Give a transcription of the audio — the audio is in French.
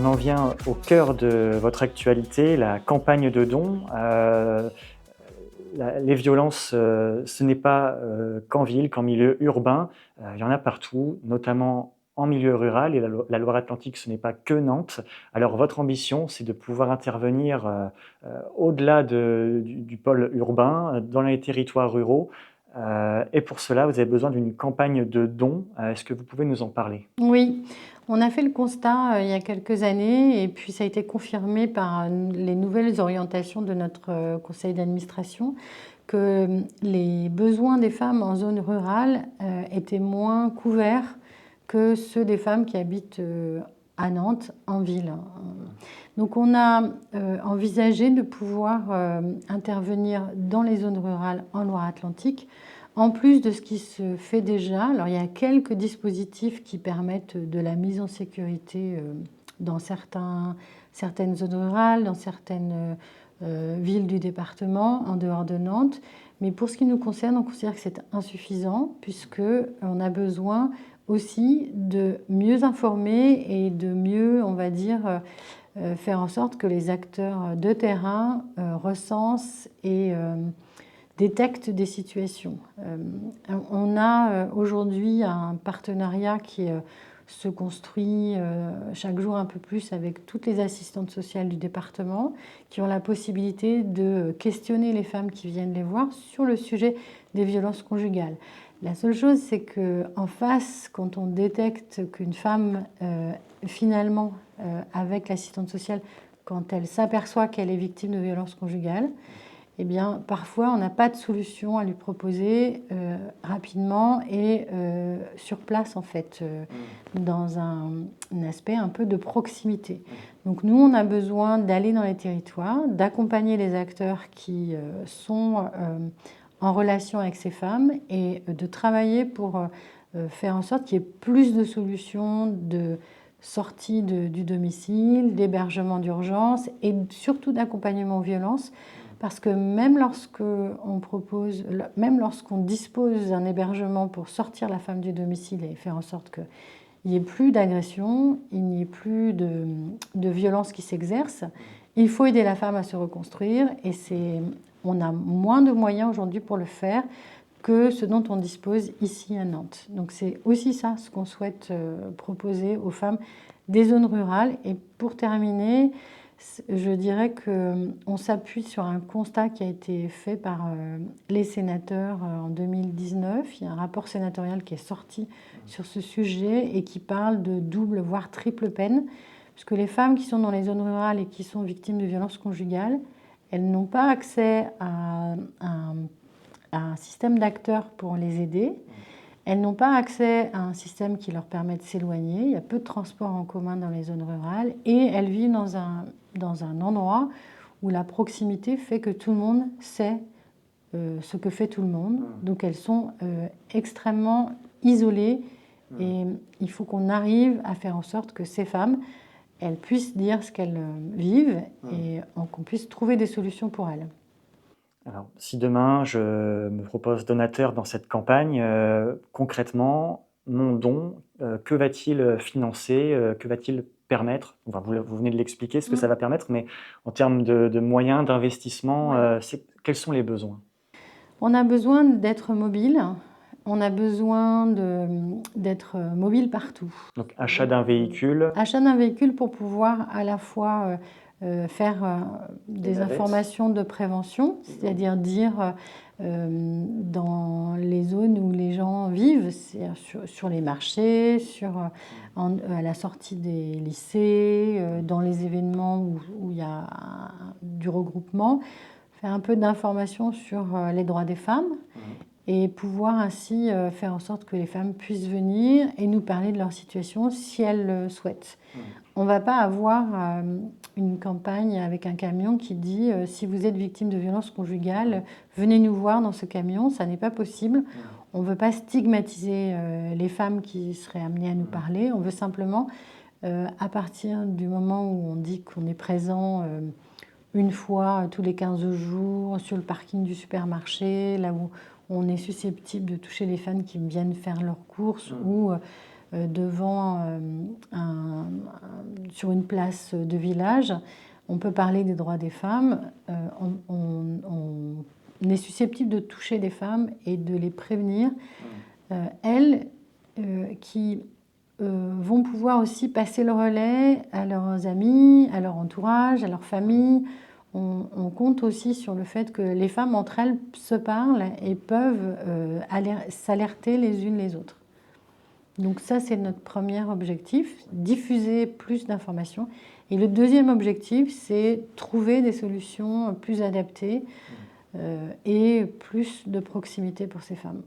On en vient au cœur de votre actualité, la campagne de dons. Les violences, ce n'est pas qu'en ville, qu'en milieu urbain. Il y en a partout, notamment en milieu rural. Et la Loire-Atlantique, ce n'est pas que Nantes. Alors votre ambition, c'est de pouvoir intervenir au-delà du pôle urbain, dans les territoires ruraux. Et pour cela, vous avez besoin d'une campagne de dons. Est-ce que vous pouvez nous en parler? Oui, on a fait le constat il y a quelques années et puis ça a été confirmé par les nouvelles orientations de notre conseil d'administration que les besoins des femmes en zone rurale étaient moins couverts que ceux des femmes qui habitent à Nantes, en ville. Donc on a envisagé de pouvoir intervenir dans les zones rurales en Loire-Atlantique, en plus de ce qui se fait déjà. Alors il y a quelques dispositifs qui permettent de la mise en sécurité dans certaines zones rurales, dans certaines villes du département, en dehors de Nantes. Mais pour ce qui nous concerne, on considère que c'est insuffisant, puisqu'on a besoin aussi de mieux informer et de mieux, on va dire, faire en sorte que les acteurs de terrain recensent et détectent des situations. On a aujourd'hui un partenariat qui se construit chaque jour un peu plus avec toutes les assistantes sociales du département qui ont la possibilité de questionner les femmes qui viennent les voir sur le sujet des violences conjugales. La seule chose, c'est qu'en face, quand on détecte qu'une femme, finalement, avec l'assistante sociale, quand elle s'aperçoit qu'elle est victime de violences conjugales, eh bien, parfois, on n'a pas de solution à lui proposer rapidement et sur place, en fait, dans un aspect un peu de proximité. Donc, nous, on a besoin d'aller dans les territoires, d'accompagner les acteurs qui sont en relation avec ces femmes et de travailler pour faire en sorte qu'il y ait plus de solutions de sortie du domicile, d'hébergement d'urgence et surtout d'accompagnement aux violences. Parce que même lorsqu'on dispose d'un hébergement pour sortir la femme du domicile et faire en sorte qu'il n'y ait plus d'agression, il n'y ait plus de violence qui s'exerce, il faut aider la femme à se reconstruire et on a moins de moyens aujourd'hui pour le faire que ce dont on dispose ici à Nantes. Donc c'est aussi ça ce qu'on souhaite proposer aux femmes des zones rurales. Et pour terminer, je dirais qu'on s'appuie sur un constat qui a été fait par les sénateurs en 2019. Il y a un rapport sénatorial qui est sorti sur ce sujet et qui parle de double, voire triple peine. Parce que les femmes qui sont dans les zones rurales et qui sont victimes de violences conjugales, elles n'ont pas accès à un système d'acteurs pour les aider. Elles n'ont pas accès à un système qui leur permet de s'éloigner. Il y a peu de transports en commun dans les zones rurales et elles vivent dans un endroit où la proximité fait que tout le monde sait ce que fait tout le monde. Donc elles sont extrêmement isolées et il faut qu'on arrive à faire en sorte que ces femmes, elles puissent dire ce qu'elles vivent et qu'on puisse trouver des solutions pour elles. Alors, si demain je me propose donateur dans cette campagne, concrètement, mon don, que va-t-il financer? Que va-t-il permettre? Enfin, vous venez de l'expliquer, ce que ça va permettre, mais en termes de moyens, d'investissement, Ouais. quels sont les besoins? On a besoin d'être mobile, on a besoin d'être mobile partout. Donc achat d'un véhicule, Achat d'un véhicule pour pouvoir à la fois faire des navettes. Informations de prévention, c'est-à-dire dire dans les zones où les gens vivent, sur les marchés, à la sortie des lycées, dans les événements où il y a du regroupement, faire un peu d'information sur les droits des femmes et pouvoir ainsi faire en sorte que les femmes puissent venir et nous parler de leur situation si elles le souhaitent. On ne va pas avoir une campagne avec un camion qui dit si vous êtes victime de violences conjugales, venez nous voir dans ce camion. Ça n'est pas possible. On ne veut pas stigmatiser les femmes qui seraient amenées à nous parler. On veut simplement, à partir du moment où on dit qu'on est présent une fois tous les 15 jours sur le parking du supermarché, là où on est susceptible de toucher les femmes qui viennent faire leurs courses ou sur une place de village, on peut parler des droits des femmes, on est susceptible de toucher les femmes et de les prévenir. Elles qui vont pouvoir aussi passer le relais à leurs amis, à leur entourage, à leur famille. On compte aussi sur le fait que les femmes entre elles se parlent et peuvent s'alerter les unes les autres. Donc ça, c'est notre premier objectif, diffuser plus d'informations. Et le deuxième objectif, c'est trouver des solutions plus adaptées et plus de proximité pour ces femmes.